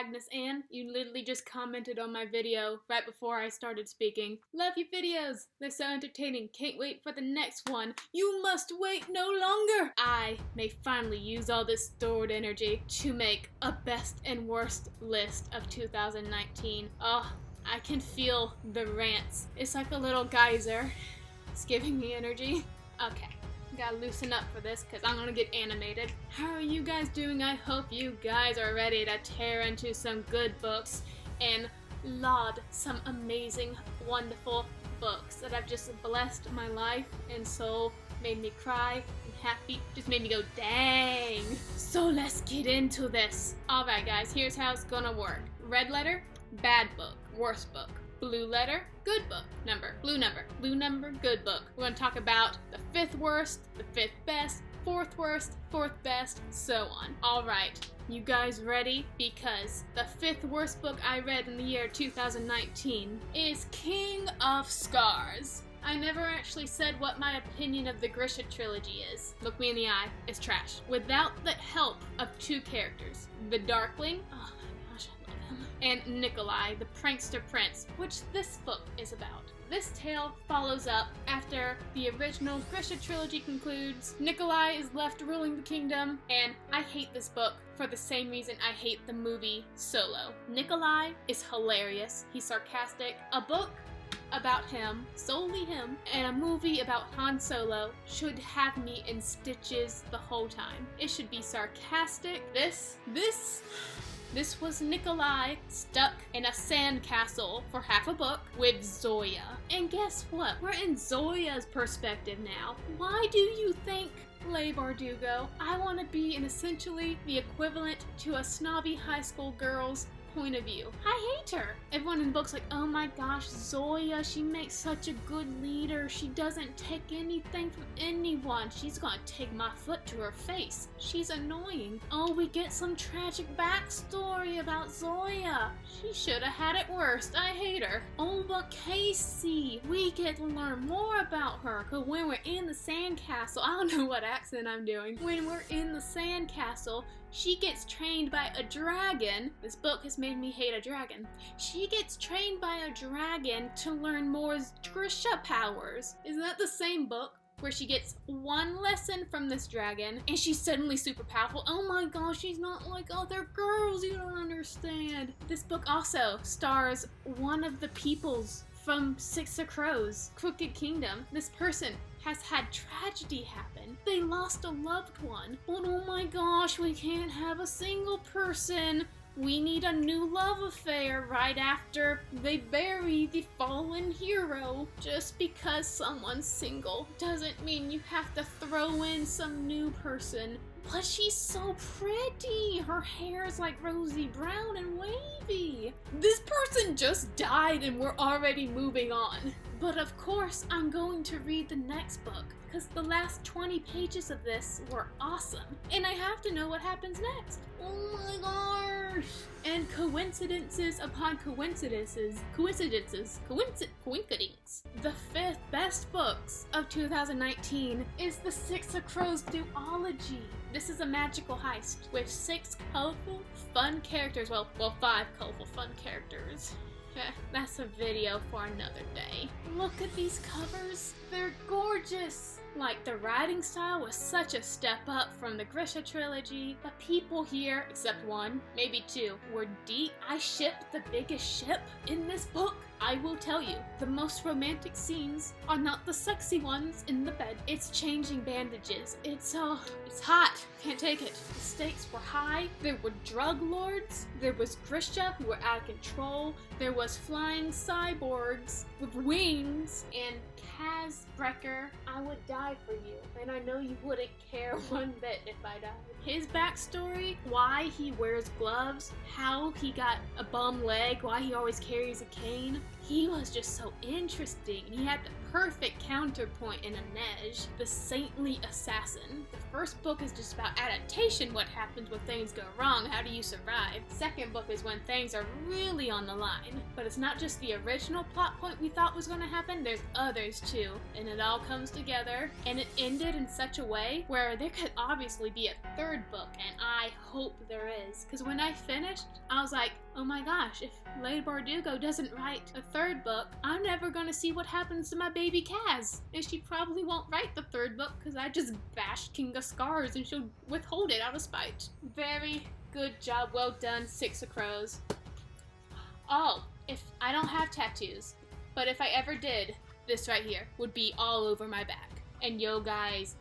Agnes Ann. You literally just commented on my video right before I started speaking. Love your videos. They're so entertaining. Can't wait for the next one. You must wait no longer. I may finally use all this stored energy to make a best and worst list of 2019. Oh, I can feel the rants. It's like a little geyser. It's giving me energy. Okay. Gotta loosen up for this because I'm gonna get animated. How are you guys doing? I hope you guys are ready to tear into some good books and laud some amazing, wonderful books that have just blessed my life and soul, made me cry and happy, just made me go dang. So let's get into this. Alright guys, here's how it's gonna work. Red letter, bad book, worst book. Blue letter, good book. Blue number, good book. We're going to talk about the 5th worst, the 5th best, 4th worst, 4th best, so on. Alright, you guys ready? Because the 5th worst book I read in the year 2019 is King of Scars. I never actually said what my opinion of the Grisha trilogy is. Look me in the eye, it's trash. Without the help of 2 characters, the Darkling, and Nikolai, the prankster prince, which this book is about. This tale follows up after the original Grisha trilogy concludes. Nikolai is left ruling the kingdom, and I hate this book for the same reason I hate the movie Solo. Nikolai is hilarious, he's sarcastic. A book about him, solely him, and a movie about Han Solo should have me in stitches the whole time. It should be sarcastic. This was Nikolai stuck in a sandcastle for half a book with Zoya. And guess what? We're in Zoya's perspective now. Why do you think, Leigh Bardugo, I want to be in essentially the equivalent to a snobby high school girl's point of view? I hate her. Everyone in the book's like, oh my gosh, Zoya, she makes such a good leader. She doesn't take anything from anyone. She's gonna take my foot to her face. She's annoying. Oh, we get some tragic backstory about Zoya. She should have had it worse. I hate her. Oh, but Casey, we get to learn more about her. Cause when we're in the sandcastle, I don't know what accent I'm doing. When we're in the sandcastle, she gets trained by a dragon. This book has made me hate a dragon. She gets trained by a dragon to learn more Grisha powers. Isn't that the same book where she gets one lesson from this dragon and she's suddenly super powerful? Oh my gosh, she's not like other girls, you don't understand. This book also stars one of the peoples from Six of Crows, Crooked Kingdom. This person has had tragedy happen. They lost a loved one. But oh my gosh, we can't have a single person. We need a new love affair right after they bury the fallen hero. Just because someone's single doesn't mean you have to throw in some new person. But she's so pretty. Her hair is like rosy brown and wavy. This person just died and we're already moving on. But of course, I'm going to read the next book because the last 20 pages of this were awesome. And I have to know what happens next. Oh my gosh. And coincidences upon coincidences. The 5th best books of 2019 is the Six of Crows duology. This is a magical heist with 6 colorful, fun characters. Well, 5 colorful, fun characters. That's a video for another day. Look at these covers. They're gorgeous. Like, the writing style was such a step up from the Grisha trilogy. The people here, except one, maybe 2, were deep. I shipped the biggest ship in this book. I will tell you, the most romantic scenes are not the sexy ones in the bed. It's changing bandages. It's hot. Can't take it. The stakes were high. There were drug lords. There was Grisha who were out of control. There was flying cyborgs with wings. And Kaz Brecker, I would die for you. And I know you wouldn't care one bit if I died. His backstory, why he wears gloves, how he got a bum leg, why he always carries a cane. He was just so interesting. He had the perfect counterpoint in Inej, the saintly assassin. The first book is just about adaptation, what happens when things go wrong, how do you survive. Second book is when things are really on the line. But it's not just the original plot point we thought was going to happen, there's others too. And it all comes together and it ended in such a way where there could obviously be a third book, and I hope there is. Because when I finished, I was like, oh my gosh, if Lady Bardugo doesn't write a third book, I'm never gonna see what happens to my baby Kaz. And she probably won't write the third book because I just bashed King of Scars and she'll withhold it out of spite. Very good job, well done, Six of Crows. Oh, if I don't have tattoos, but if I ever did, this right here would be all over my back. And yo guys,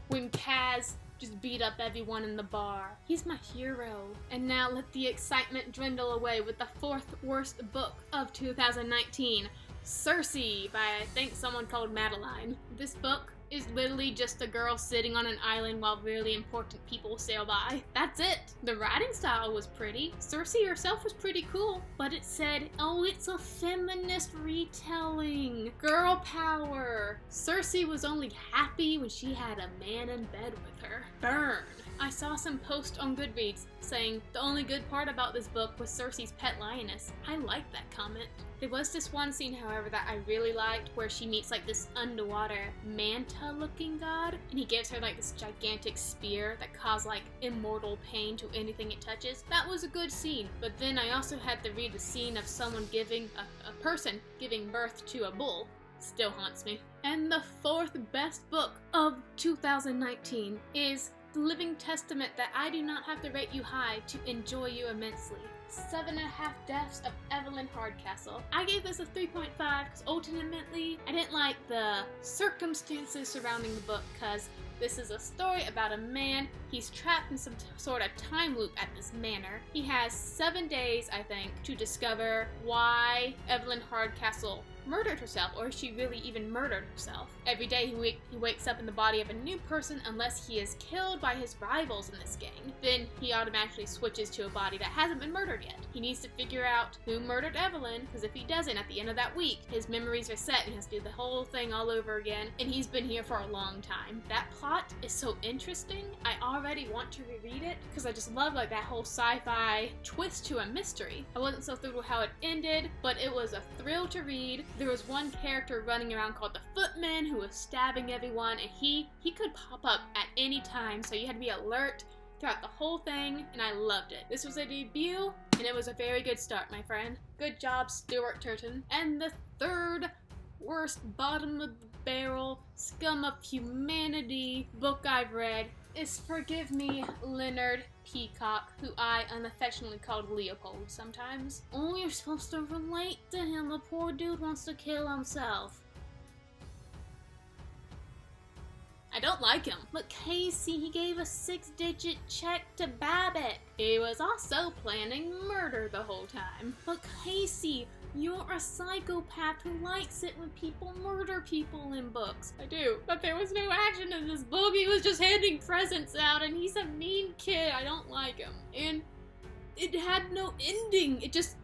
when Kaz just beat up everyone in the bar, he's my hero. And now let the excitement dwindle away with the fourth worst book of 2019, Circe by I think someone called Madeline. This book is literally just a girl sitting on an island while really important people sail by. That's it. The writing style was pretty. Circe herself was pretty cool, but it said, oh, it's a feminist retelling. Girl power. Circe was only happy when she had a man in bed with her. Burn. I saw some post on Goodreads saying the only good part about this book was Circe's pet lioness. I liked that comment. There was this one scene, however, that I really liked where she meets like this underwater manta looking god, and he gives her like this gigantic spear that caused like immortal pain to anything it touches. That was a good scene, but then I also had to read the scene of someone giving a person giving birth to a bull. Still haunts me. And the fourth best book of 2019 is The Living Testament That I Do Not Have to Rate You High to Enjoy You Immensely. 7.5 Deaths of Evelyn Hardcastle. I gave this a 3.5 because ultimately I didn't like the circumstances surrounding the book, because this is a story about a man. He's trapped in some sort of time loop at this manor. He has 7 days, I think, to discover why Evelyn Hardcastle murdered herself, or if she really even murdered herself. Every day he wakes up in the body of a new person unless he is killed by his rivals in this gang. Then he automatically switches to a body that hasn't been murdered yet. He needs to figure out who murdered Evelyn, because if he doesn't, at the end of that week, his memories are set and he has to do the whole thing all over again, and he's been here for a long time. That plot is so interesting. I already want to reread it because I just love like that whole sci-fi twist to a mystery. I wasn't so thrilled with how it ended, but it was a thrill to read. There was one character running around called the Footman who was stabbing everyone, and he could pop up at any time, so you had to be alert throughout the whole thing, and I loved it. This was a debut, and it was a very good start, my friend. Good job, Stuart Turton. And the third worst bottom of the barrel Scum of Humanity book I've read is Forgive Me, Leonard Peacock, who I unaffectionately called Leopold sometimes. Oh, you're supposed to relate to him. The poor dude wants to kill himself. I don't like him. Look, Casey, he gave a 6-digit check to Babbitt. He was also planning murder the whole time. Look, Casey, you're a psychopath who likes it when people murder people in books. I do, but there was no action in this book. He was just handing presents out, and he's a mean kid. I don't like him. And it had no ending. It just,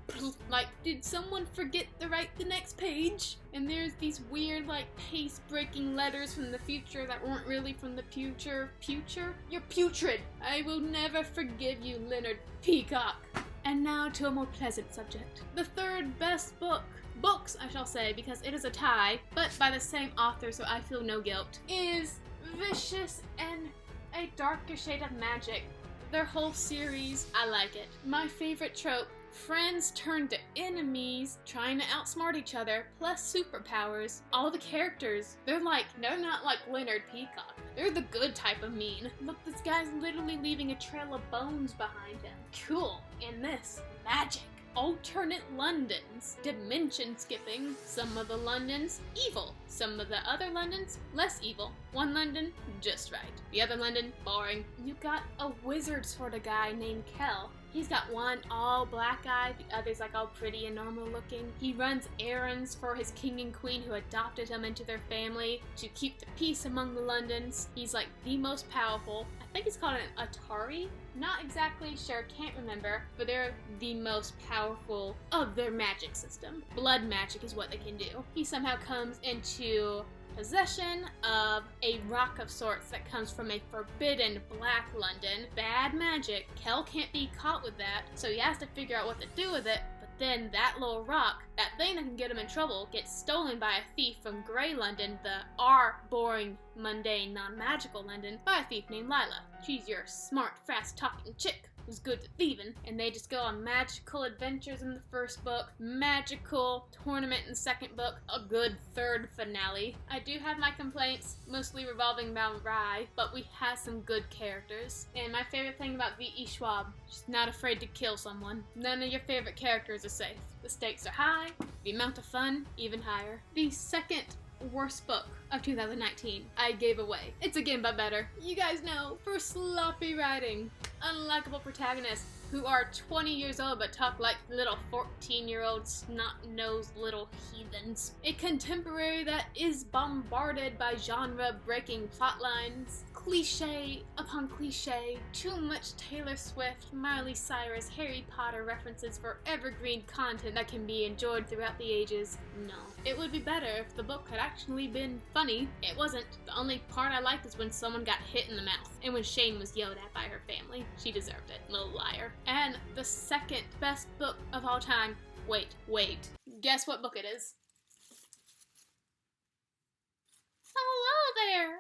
like, did someone forget to write the next page? And there's these weird, like, pace-breaking letters from the future that weren't really from the future. Future? You're putrid. I will never forgive you, Leonard Peacock. And now to a more pleasant subject. The third best books I shall say, because it is a tie, but by the same author, so I feel no guilt, is Vicious and A Darker Shade of Magic. Their whole series, I like it. My favorite trope, friends turn to enemies, trying to outsmart each other, plus superpowers. All the characters, they're not like Leonard Peacock. They're the good type of mean. Look, this guy's literally leaving a trail of bones behind him. Cool. And this, magic. Alternate Londons, dimension skipping, some of the Londons evil, some of the other Londons less evil. One London, just right. The other London, boring. You got a wizard sort of guy named Kel. He's got one all black eye, the other's like all pretty and normal looking. He runs errands for his king and queen who adopted him into their family to keep the peace among the Londons. He's like the most powerful. I think it's called an Atari. Not exactly sure, can't remember, but they're the most powerful of their magic system. Blood magic is what they can do. He somehow comes into possession of a rock of sorts that comes from a forbidden Black London. Bad magic. Kel can't be caught with that, so he has to figure out what to do with it, but Then that little rock, that thing that can get him in trouble, gets stolen by a thief from Grey London, the boring, mundane, non-magical London, by a thief named Lila. She's your smart, fast-talking chick who's good at thieving, and they just go on magical adventures in the first book, magical tournament in the second book, a good third finale. I do have my complaints, mostly revolving around Rye, but we have some good characters. And my favorite thing about V.E. Schwab, she's not afraid to kill someone. None of your favorite characters are safe. The stakes are high, the amount of fun even higher. The second worst book of 2019 I gave away. It's Again But Better. You guys know, for sloppy writing, unlikable protagonists who are 20 years old but talk like little 14-year-old snot-nosed little heathens. A contemporary that is bombarded by genre-breaking plotlines, cliche upon cliche, too much Taylor Swift, Miley Cyrus, Harry Potter references for evergreen content that can be enjoyed throughout the ages. No. It would be better if the book had actually been funny. It wasn't. The only part I liked is when someone got hit in the mouth, and when Shane was yelled at by her family. She deserved it. Little liar. And the second best book of all time. Wait. Guess what book it is? Hello there!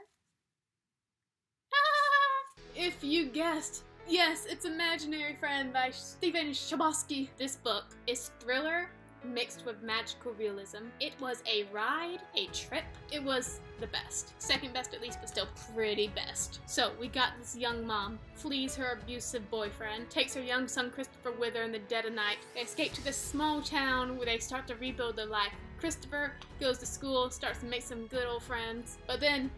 If you guessed, yes, it's Imaginary Friend by Stephen Chbosky. This book is thriller mixed with magical realism. It was a ride, a trip. It was the best. Second best at least, but still pretty best. So we got this young mom, flees her abusive boyfriend, takes her young son Christopher with her in the dead of night. They escape to this small town where they start to rebuild their life. Christopher goes to school, starts to make some good old friends, but then,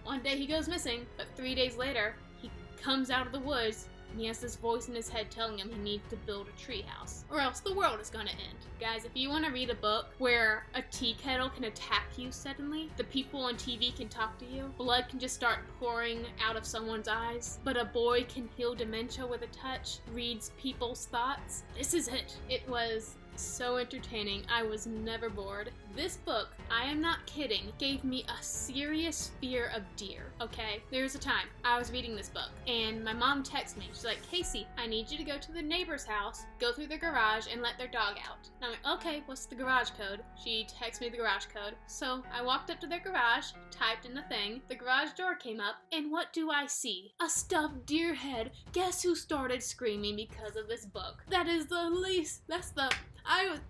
one day he goes missing, but 3 days later, he comes out of the woods, and he has this voice in his head telling him he needs to build a treehouse, or else the world is gonna end. Guys, if you want to read a book where a tea kettle can attack you suddenly, the people on TV can talk to you, blood can just start pouring out of someone's eyes, but a boy can heal dementia with a touch, reads people's thoughts, this is it. It was so entertaining. I was never bored. This book, I am not kidding, gave me a serious fear of deer, okay? There was a time I was reading this book and my mom texted me. She's like, Casey, I need you to go to the neighbor's house, go through their garage and let their dog out. And I'm like, okay, what's the garage code? She texted me the garage code. So I walked up to their garage, typed in the thing, the garage door came up, and what do I see? A stuffed deer head. Guess who started screaming because of this book? That is the least,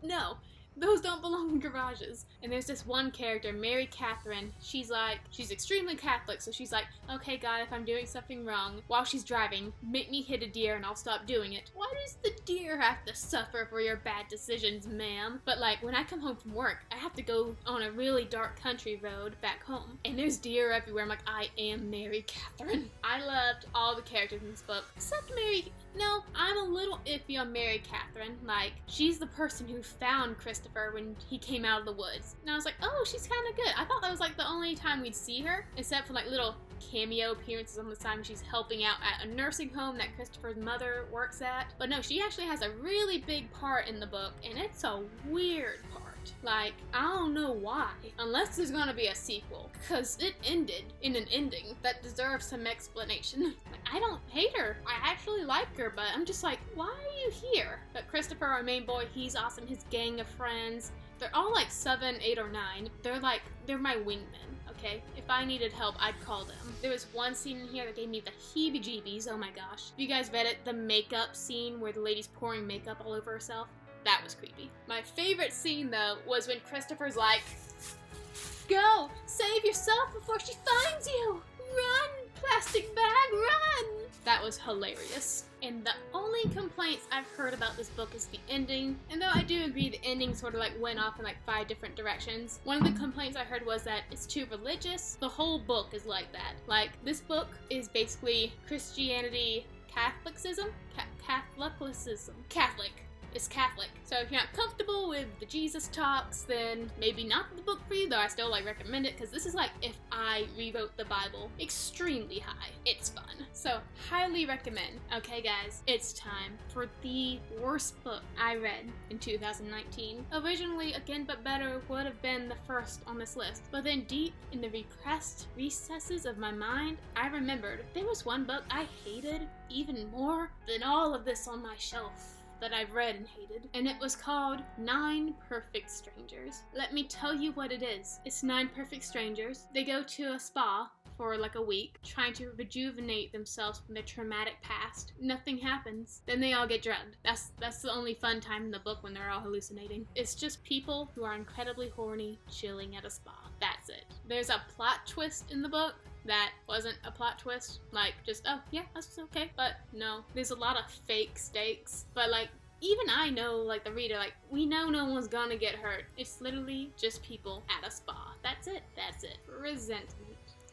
no. Those don't belong in garages. And there's this one character, Mary Catherine. She's extremely Catholic, so she's like, okay, God, if I'm doing something wrong while she's driving, make me hit a deer and I'll stop doing it. Why does the deer have to suffer for your bad decisions, ma'am? But when I come home from work, I have to go on a really dark country road back home, and there's deer everywhere. I'm like, I am Mary Catherine. I loved all the characters in this book, except Mary. No, I'm a little iffy on Mary Catherine. She's the person who found Christopher when he came out of the woods. And I was like, oh, she's kind of good. I thought that was the only time we'd see her, except for little cameo appearances on the side when she's helping out at a nursing home that Christopher's mother works at. But no, she actually has a really big part in the book, and it's a weird part. I don't know why, unless there's gonna be a sequel, because it ended in an ending that deserves some explanation. I don't hate her. I actually like her, but I'm just like, why are you here? But Christopher, our main boy, he's awesome. His gang of friends, they're all 7, 8, or 9. They're my wingmen, okay? If I needed help, I'd call them. There was one scene in here that gave me the heebie-jeebies, oh my gosh. If you guys read it, the makeup scene where the lady's pouring makeup all over herself, that was creepy. My favorite scene, though, was when Christopher's like, go! Save yourself before she finds you! Run, plastic bag, run! That was hilarious. And the only complaints I've heard about this book is the ending. And though I do agree the ending sort of went off in 5 different directions, one of the complaints I heard was that it's too religious. The whole book is like that. This book is basically Christianity, Catholicism? Catholic. It's Catholic. So if you're not comfortable with the Jesus talks, then maybe not the book for you, though I still recommend it, because this is if I rewrote the Bible extremely high. It's fun. So highly recommend. Okay guys, it's time for the worst book I read in 2019. Originally, Again But Better would have been the first on this list, but then deep in the repressed recesses of my mind, I remembered there was one book I hated even more than all of this on my shelf. that I've read and hated, and it was called 9 Perfect Strangers. Let me tell you what it is. It's 9 perfect strangers. They go to a spa for like a week, trying to rejuvenate themselves from their traumatic past. Nothing happens. Then they all get drugged. That's the only fun time in the book, when they're all hallucinating. It's just people who are incredibly horny chilling at a spa. That's it. There's a plot twist in the book that wasn't a plot twist. Like, just, oh yeah, that's okay. But no, there's a lot of fake stakes. But like, even I know, like the reader, like, we know no one's gonna get hurt. It's literally just people at a spa. That's it. That's it. Resentment.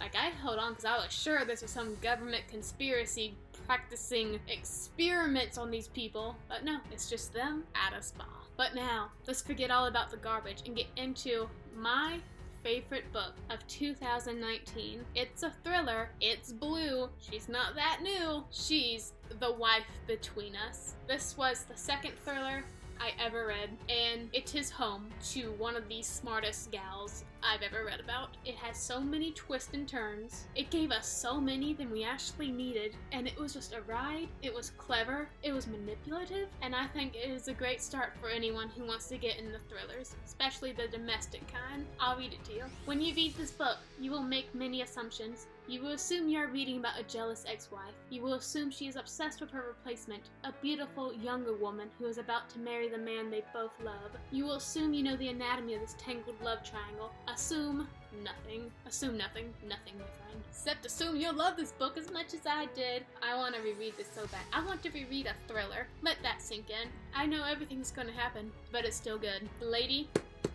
Like, I held on because I was sure this was some government conspiracy practicing experiments on these people. But no, it's just them at a spa. But now, let's forget all about the garbage and get into my favorite book of 2019. It's a thriller. It's blue. She's not that new. She's the wife between us. This was the second thriller I ever read, and it is home to one of the smartest gals I've ever read about. It has so many twists and turns. It gave us so many than we actually needed, and it was just a ride. It was clever, it was manipulative, and I think it is a great start for anyone who wants to get into thrillers, especially the domestic kind. I'll read it to you. When you read this book, you will make many assumptions. You will assume you are reading about a jealous ex-wife. You will assume she is obsessed with her replacement, a beautiful younger woman who is about to marry the man they both love. You will assume you know the anatomy of this tangled love triangle. Assume nothing. Assume nothing. Nothing, my friend. Except assume you'll love this book as much as I did. I want to reread this so bad. I want to reread a thriller. Let that sink in. I know everything's gonna happen, but it's still good. The lady,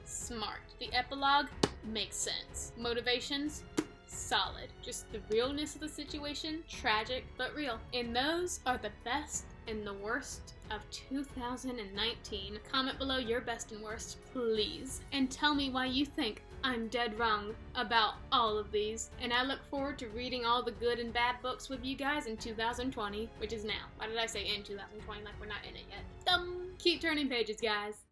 smart. The epilogue makes sense. Motivations, solid. Just the realness of the situation, tragic but real. And those are the best and the worst of 2019. Comment below your best and worst, please. And tell me why you think I'm dead wrong about all of these. And I look forward to reading all the good and bad books with you guys in 2020, which is now. Why did I say in 2020 like we're not in it yet? Keep turning pages, guys.